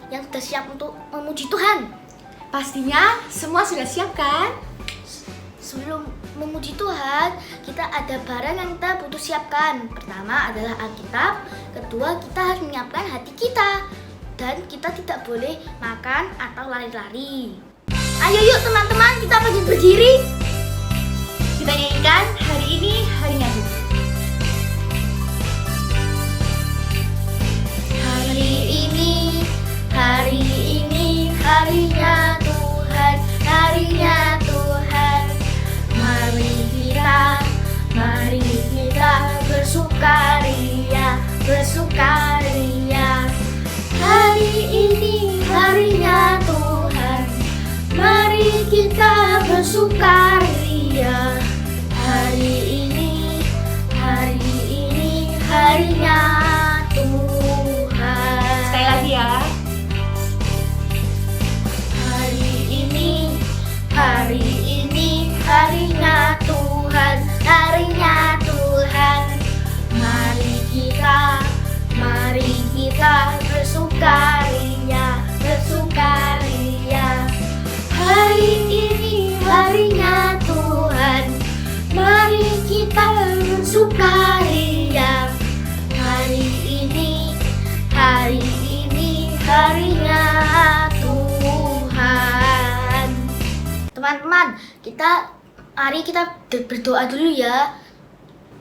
yang sudah siap untuk memuji Tuhan? Pastinya semua sudah siap kan? Sebelum memuji Tuhan, kita ada barang yang kita butuh siapkan. Pertama adalah Alkitab, kedua kita harus menyiapkan hati kita. Dan kita tidak boleh makan atau lari-lari. Ayo yuk teman-teman, kita berdiri. Kita nyanyikan hari ini harinya Tuhan. Hari ini harinya Tuhan, harinya Tuhan. Mari kita bersukaria. Hari ini harinya Tuhan, mari kita bersukaria. Hari ini harinya Tuhan. Sekali lagi ya. Hari ini harinya Tuhan, harinya Tuhan. Mari kita bersukaria. Hari ini harinya Tuhan, mari kita bersukaria. Hari ini harinya Tuhan. Teman-teman, mari kita berdoa dulu ya.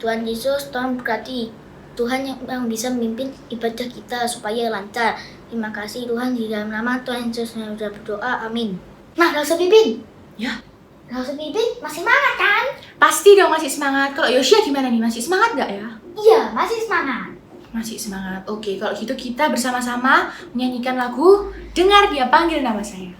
Tuhan Yesus, Tuhan berkati. Tuhan yang bisa memimpin ibadah kita supaya lancar. Terima kasih Tuhan, di dalam nama Tuhan Yesus yang sudah berdoa. Amin. Nah, Rasul Pipin. Ya. Rasul Pipin masih semangat kan? Pasti dong masih semangat. Kalau Yosia gimana nih? Masih semangat gak ya? Iya, masih semangat. Masih semangat. Oke, kalau gitu kita bersama-sama menyanyikan lagu Dengar Dia Panggil Nama Saya.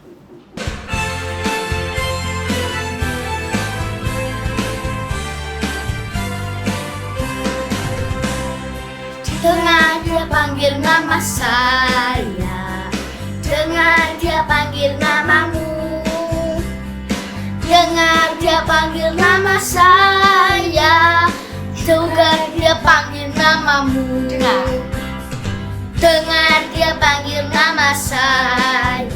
Dengar Dia panggil nama saya, dengar Dia panggil namamu. Dengar Dia panggil nama saya, dengar Dia panggil namamu. Dengar Dia panggil nama saya,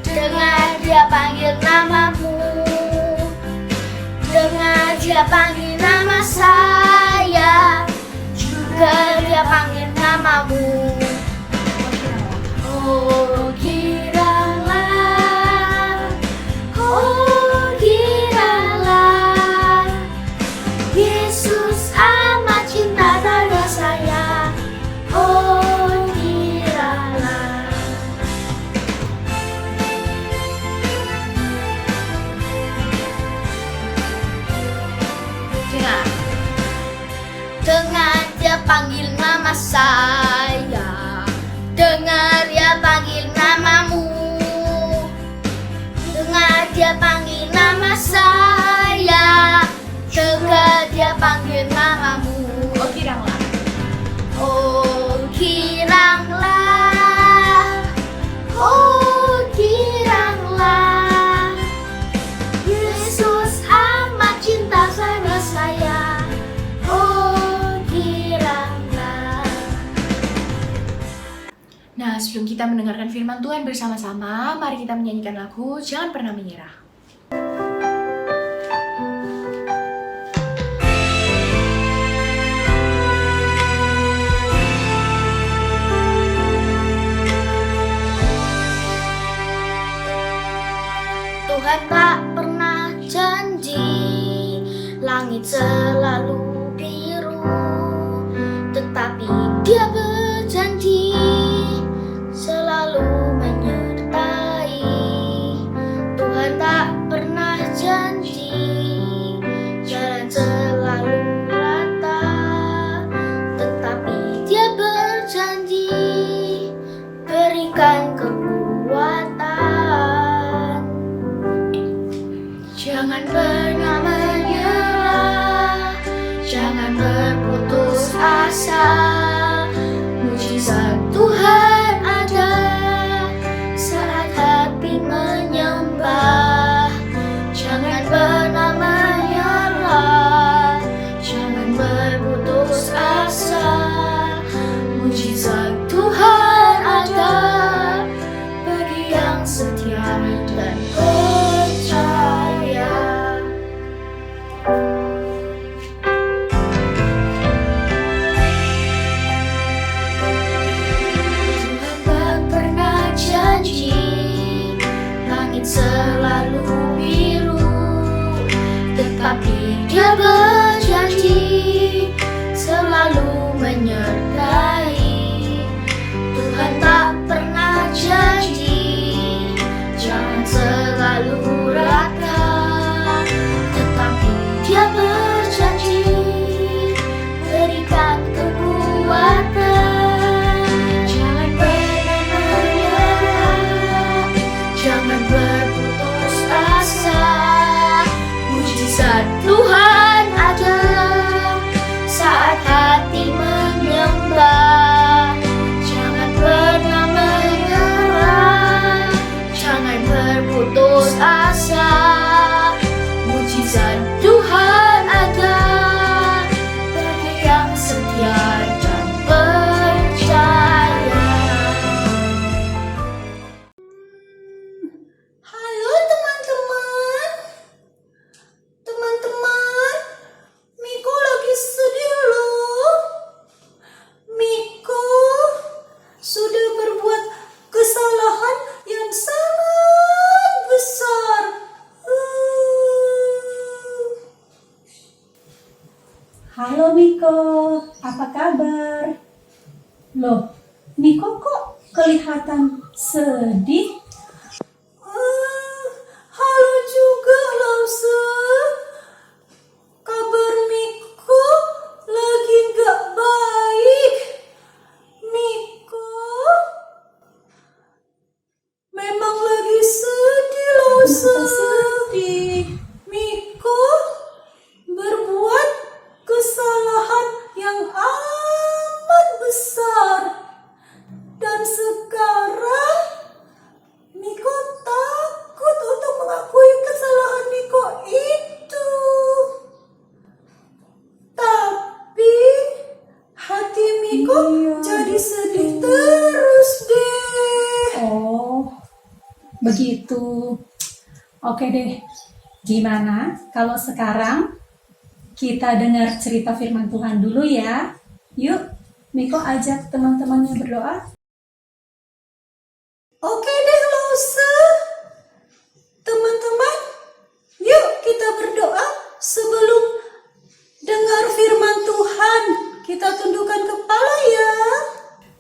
dengar Dia panggil namamu. Dengar Dia panggil nama saya, juga Dia panggil namamu. Oh giralah, Yesus amat cinta pada saya. Oh giralah. Dengar Dia panggil nama saya, dengar Dia panggil namamu. Dengar Dia panggil nama saya, dengar Dia panggil namamu. Oh, kiranglah. Oh kiranglah, oh kiranglah, Yesus amat cinta sama saya. Oh kiranglah. Nah, sebelum kita mendengarkan firman Tuhan bersama-sama, mari kita menyanyikan lagu Jangan Pernah Menyerah. Tuhan tak pernah janji langit selalu biru, tetapi Dia berjanji selalu menyertai. Tuhan tak pernah janji jalan selalu rata, tetapi Dia berjanji berikan kekuatan. Jangan pernah menyerah, dan percaya. Tuhan tak pernah janji langit selalu biru, tetapi Dia berjanji selalu menyertai. Tuhan tak pernah janji jangan selalu rata, tetapi Dia berjanji berikan kekuatan. Jangan pernah menyerah, jangan berputus asa. Mujizat Tuhan ada saat hati menyembah. Jangan pernah menyerah, jangan berputus asa. Mujizat Tuhan ada bagi yang setia dan percaya. Halo teman-teman. Teman-teman, Miko lagi sedih loh. Miko sudah berbuat kesalahan yang sangat besar. Halo Miko, apa kabar? Loh, Miko kok kelihatan sedih? Halo juga Lause. Kabar Miko lagi gak baik. Miko memang lagi sedih Lause. Sedih? Miko berbuat kesalahan yang amat besar. Dan sekarang Miko takut untuk mengakui kesalahan Miko itu. Tapi hati Miko jadi sedih terus deh. Oh, begitu. Oke deh. Gimana kalau sekarang kita dengar cerita firman Tuhan dulu ya? Yuk, Miko ajak teman-temannya berdoa. Oke deh Lause. Teman-teman, yuk kita berdoa sebelum dengar firman Tuhan. Kita tundukkan kepala ya.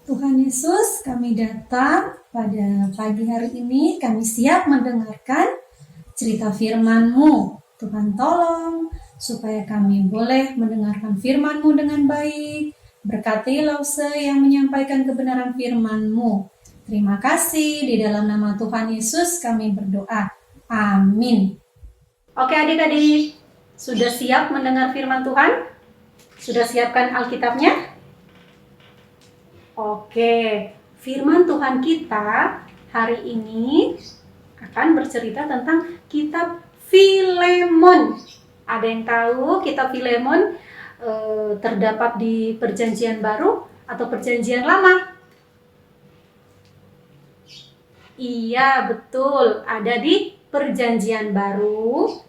Tuhan Yesus, kami datang pada pagi hari ini. Kami siap mendengarkan cerita firman-Mu. Tuhan tolong supaya kami boleh mendengarkan firman-Mu dengan baik. Berkati Lause yang menyampaikan kebenaran firman-Mu. Terima kasih, di dalam nama Tuhan Yesus kami berdoa. Amin. Oke adik-adik, sudah siap mendengar firman Tuhan? Sudah siapkan Alkitabnya? Oke, firman Tuhan kita hari ini akan bercerita tentang kitab Filemon. Ada yang tahu kitab Filemon terdapat di Perjanjian Baru atau Perjanjian Lama? Iya, betul. Ada di Perjanjian Baru.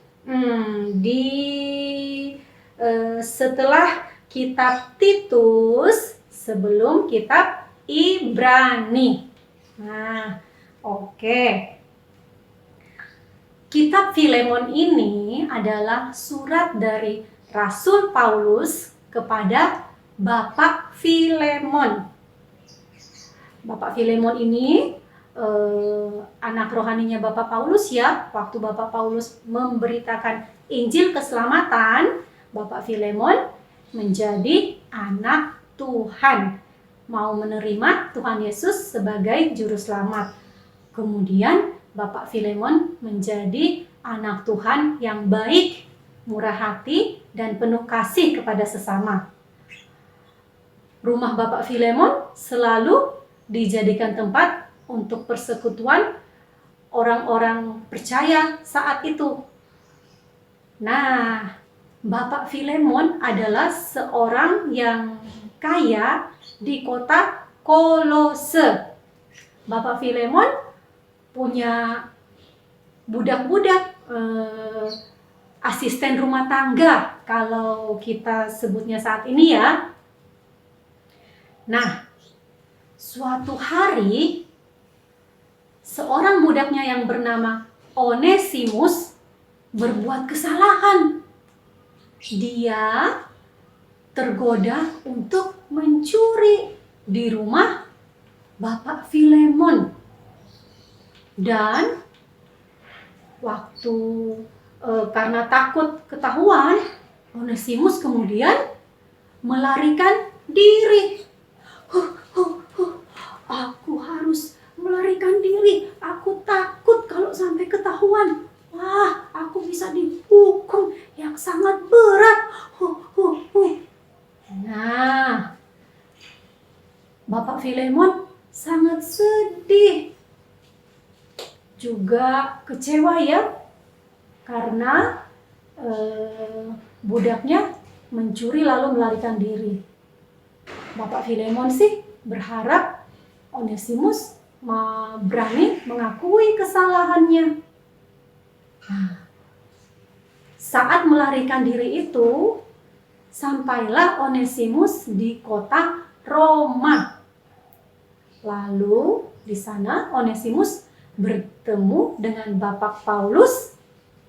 Setelah kitab Titus, sebelum kitab Ibrani. Nah, oke. Kitab Filemon ini adalah surat dari Rasul Paulus kepada Bapak Filemon. Bapak Filemon ini anak rohaninya Bapak Paulus ya. Waktu Bapak Paulus memberitakan Injil keselamatan, Bapak Filemon menjadi anak Tuhan, mau menerima Tuhan Yesus sebagai juru selamat. Kemudian Bapak Filemon menjadi anak Tuhan yang baik, murah hati, dan penuh kasih kepada sesama. Rumah Bapak Filemon selalu dijadikan tempat untuk persekutuan orang-orang percaya saat itu. Nah, Bapak Filemon adalah seorang yang kaya di kota Kolose. Bapak Filemon punya budak-budak, asisten rumah tangga kalau kita sebutnya saat ini ya. Nah, suatu hari seorang budaknya yang bernama Onesimus berbuat kesalahan. Dia tergoda untuk mencuri di rumah Bapak Filemon. Dan waktu karena takut ketahuan, Onesimus kemudian melarikan diri. Aku harus melarikan diri. Aku takut kalau sampai ketahuan. Wah, aku bisa dihukum yang sangat berat. Nah, Bapak Filemon sangat sedih. Juga kecewa ya, karena budaknya mencuri lalu melarikan diri. Bapak Filemon sih berharap Onesimus berani mengakui kesalahannya. Nah, saat melarikan diri itu, sampailah Onesimus di kota Roma. Lalu di sana Onesimus bertemu dengan Bapak Paulus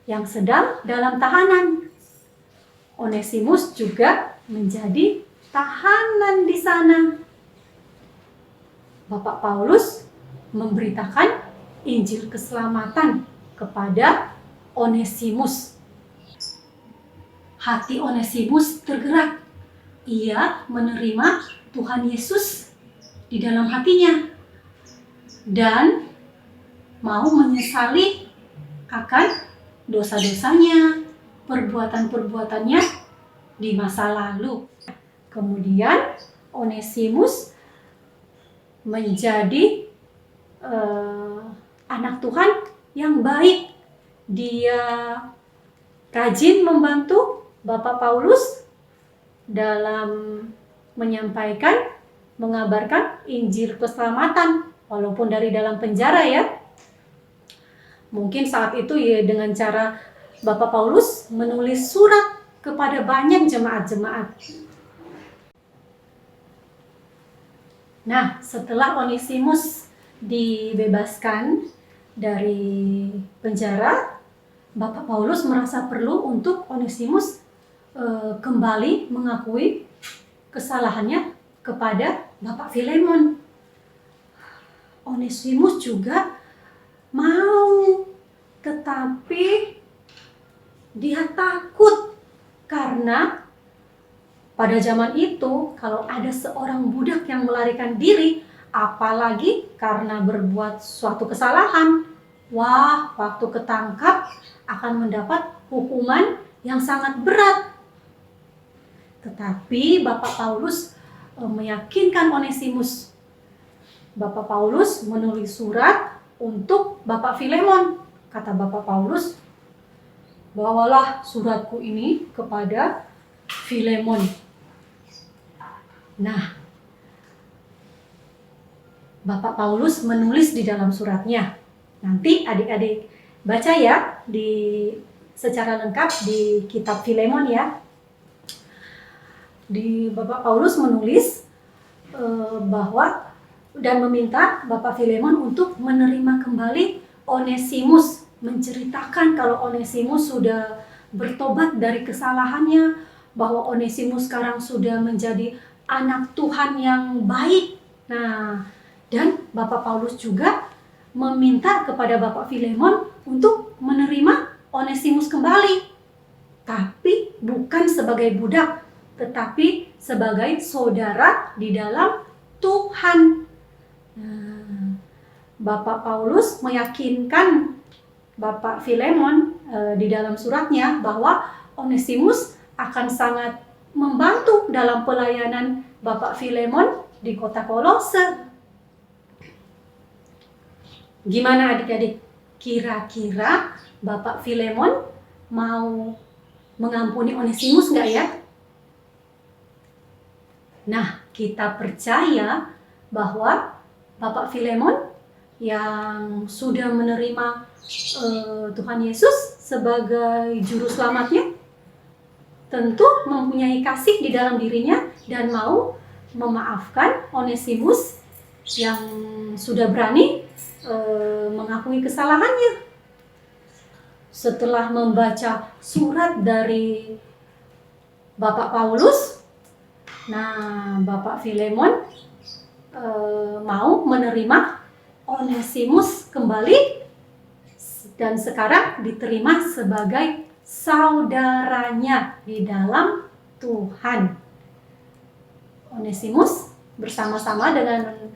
yang sedang dalam tahanan. Onesimus juga menjadi tahanan di sana. Bapak Paulus memberitakan Injil keselamatan kepada Onesimus. Hati Onesimus tergerak. Ia menerima Tuhan Yesus di dalam hatinya dan mau menyesali akan dosa-dosanya, perbuatan-perbuatannya di masa lalu. Kemudian Onesimus menjadi anak Tuhan yang baik. Dia rajin membantu Bapak Paulus dalam menyampaikan, mengabarkan Injil keselamatan, walaupun dari dalam penjara ya. Mungkin saat itu ya dengan cara Bapak Paulus menulis surat kepada banyak jemaat-jemaat. Nah, setelah Onesimus dibebaskan dari penjara, Bapak Paulus merasa perlu untuk Onesimus kembali mengakui kesalahannya kepada Bapak Filemon. Onesimus juga mau, tetapi dia takut karena pada zaman itu kalau ada seorang budak yang melarikan diri, apalagi karena berbuat suatu kesalahan, wah, waktu ketangkap akan mendapat hukuman yang sangat berat. Tetapi Bapak Paulus meyakinkan Onesimus. Bapak Paulus menulis surat untuk Bapak Filemon. Kata Bapak Paulus, bawalah suratku ini kepada Filemon. Nah, Bapak Paulus menulis di dalam suratnya. Nanti adik-adik baca ya secara lengkap di kitab Filemon ya. Di Bapak Paulus menulis bahwa dan meminta Bapak Filemon untuk menerima kembali Onesimus, menceritakan kalau Onesimus sudah bertobat dari kesalahannya, bahwa Onesimus sekarang sudah menjadi anak Tuhan yang baik. Nah, dan Bapak Paulus juga meminta kepada Bapak Filemon untuk menerima Onesimus kembali. Tapi bukan sebagai budak, tetapi sebagai saudara di dalam Tuhan. Nah, Bapak Paulus meyakinkan Bapak Filemon di dalam suratnya bahwa Onesimus akan sangat membantu dalam pelayanan Bapak Filemon di kota Kolose. Gimana adik-adik? Kira-kira Bapak Filemon mau mengampuni Onesimus nggak ya? Nah, kita percaya bahwa Bapak Filemon yang sudah menerima Tuhan Yesus sebagai juru selamatnya, tentu mempunyai kasih di dalam dirinya dan mau memaafkan Onesimus yang sudah berani mengakui kesalahannya. Setelah membaca surat dari Bapak Paulus, nah Bapak Filemon mau menerima Onesimus kembali dan sekarang diterima sebagai saudaranya di dalam Tuhan. Onesimus bersama-sama dengan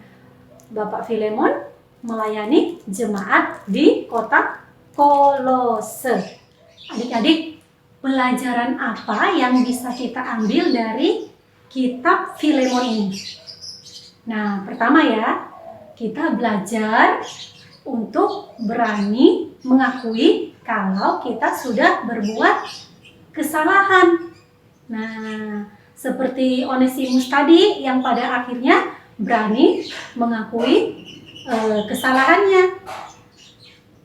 Bapak Filemon melayani jemaat di kota Kolose. Adik-adik, pelajaran apa yang bisa kita ambil dari kitab Filemon ini? Nah, pertama ya, kita belajar untuk berani mengakui kalau kita sudah berbuat kesalahan. Nah, seperti Onesimus tadi yang pada akhirnya berani mengakui kesalahannya.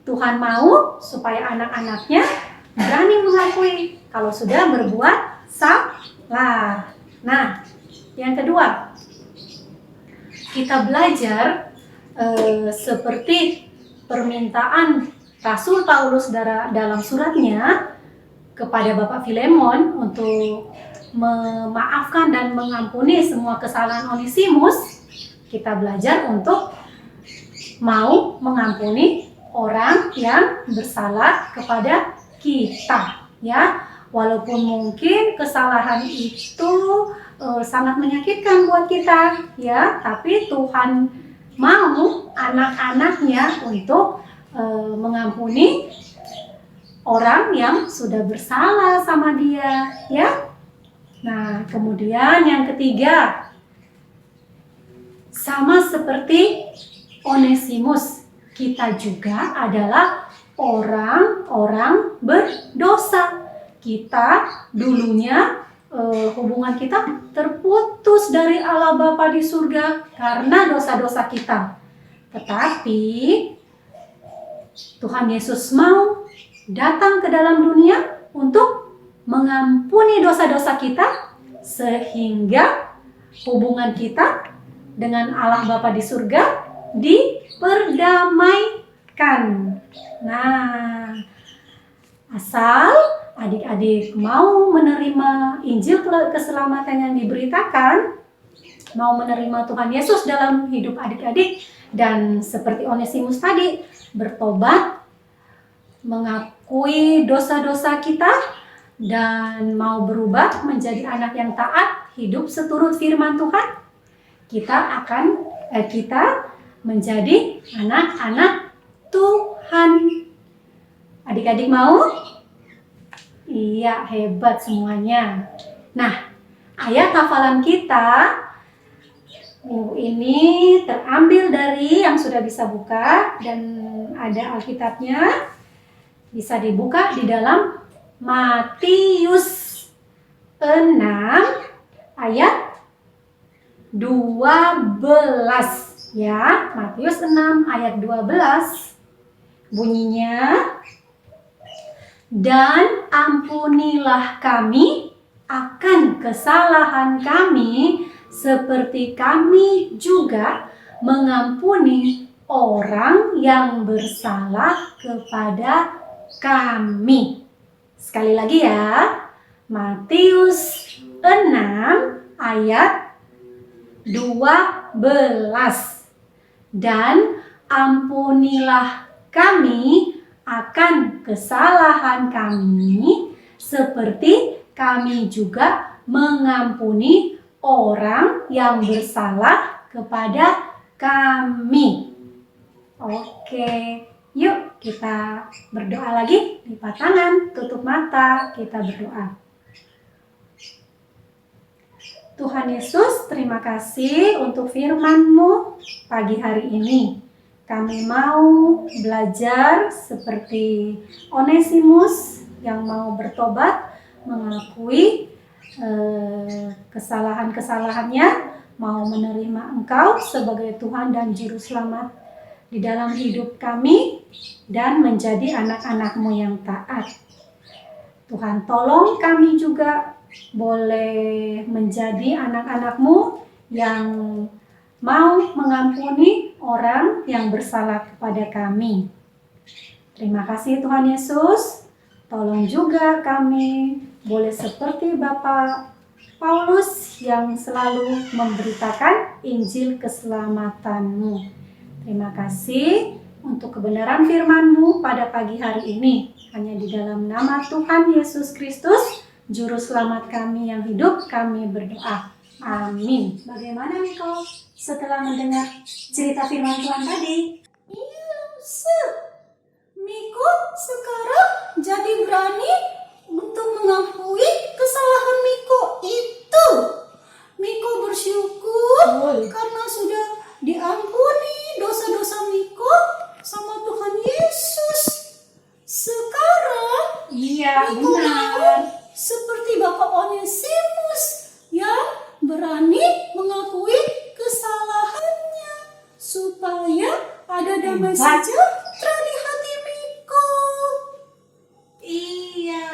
Tuhan mau supaya anak-anaknya berani mengakui kalau sudah berbuat salah. Nah, yang kedua, kita belajar seperti permintaan Rasul Paulus dalam suratnya kepada Bapak Filemon untuk memaafkan dan mengampuni semua kesalahan Onesimus. Kita belajar untuk mau mengampuni orang yang bersalah kepada kita, ya. Walaupun mungkin kesalahan itu sangat menyakitkan buat kita, ya, tapi Tuhan mau anak-anaknya untuk mengampuni orang yang sudah bersalah sama dia, ya. Nah, kemudian yang ketiga, sama seperti Onesimus, kita juga adalah orang-orang berdosa. Kita dulunya hubungan kita terputus dari Allah Bapa di surga karena dosa-dosa kita. Tetapi Tuhan Yesus mau datang ke dalam dunia untuk mengampuni dosa-dosa kita sehingga hubungan kita dengan Allah Bapa di surga diperdamaikan. Nah, asal adik-adik mau menerima Injil keselamatan yang diberitakan, mau menerima Tuhan Yesus dalam hidup adik-adik, dan seperti Onesimus tadi, bertobat, mengakui dosa-dosa kita, dan mau berubah menjadi anak yang taat, hidup seturut firman Tuhan, kita menjadi anak-anak Tuhan. Adik-adik mau? Iya, hebat semuanya. Nah, ayat hafalan kita minggu ini terambil dari yang sudah bisa buka dan ada Alkitabnya. Bisa dibuka di dalam Matius 6 ayat 12. Ya, Matius 6 ayat 12 bunyinya, dan ampunilah kami akan kesalahan kami seperti kami juga mengampuni orang yang bersalah kepada kami. Sekali lagi ya, Matius 6 ayat 12. Dan ampunilah kami akan kesalahan kami seperti kami juga mengampuni orang yang bersalah kepada kami. Oke, yuk kita berdoa lagi. Lipat tangan, tutup mata, kita berdoa. Tuhan Yesus, terima kasih untuk firman-Mu pagi hari ini. Kami mau belajar seperti Onesimus yang mau bertobat, mengakui kesalahan-kesalahannya, mau menerima Engkau sebagai Tuhan dan Juru Selamat di dalam hidup kami dan menjadi anak-anak-Mu yang taat. Tuhan, tolong kami juga boleh menjadi anak-anak-Mu yang mau mengampuni orang yang bersalah kepada kami. Terima kasih Tuhan Yesus. Tolong juga kami boleh seperti Bapak Paulus yang selalu memberitakan Injil keselamatan-Mu. Terima kasih untuk kebenaran firman-Mu pada pagi hari ini. Hanya di dalam nama Tuhan Yesus Kristus, Juru Selamat kami yang hidup, kami berdoa. Amin. Bagaimana Miko setelah mendengar cerita firman Tuhan tadi? Iya, Miko sekarang jadi berani untuk mengakui kesalahan Miko itu. Miko bersyukur karena sudah diampuni dosa-dosa Miko sama Tuhan Yesus. Sekarang Miko mau seperti Bapak Onesimus yang berani mengakui kesalahannya supaya ada damai sejahtera di hati Miko. Iya,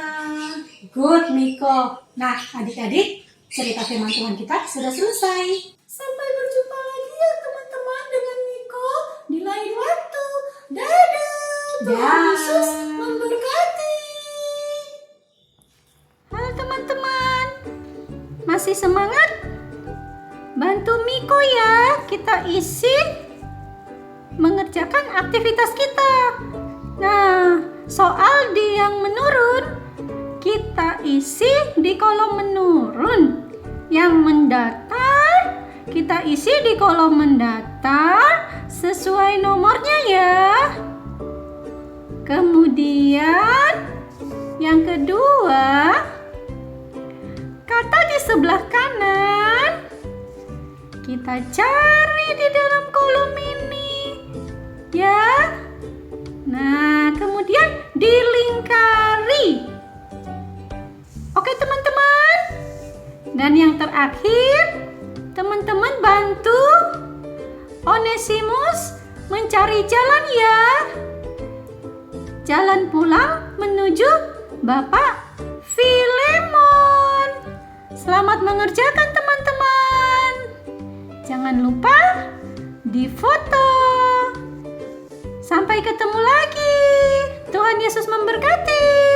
good Miko. Nah, adik-adik, cerita firman Tuhan kita sudah selesai. Sampai berjumpa lagi ya teman-teman dengan Miko di lain waktu. Dadah. Tuhan Yesus memberkati. Halo teman-teman, masih semangat? Bantu Miko ya, kita isi mengerjakan aktivitas kita. Nah, soal yang menurun kita isi di kolom menurun. Yang mendatar kita isi di kolom mendatar sesuai nomornya ya. Kemudian yang kedua, kata di sebelah kanan kita cari di dalam kolom ini ya. Nah, kemudian dilingkari. Oke teman-teman. Dan yang terakhir, teman-teman bantu Onesimus mencari jalan ya. Jalan pulang menuju Bapak Filemon. Selamat mengerjakan teman-teman. Jangan lupa difoto. Sampai ketemu lagi. Tuhan Yesus memberkati.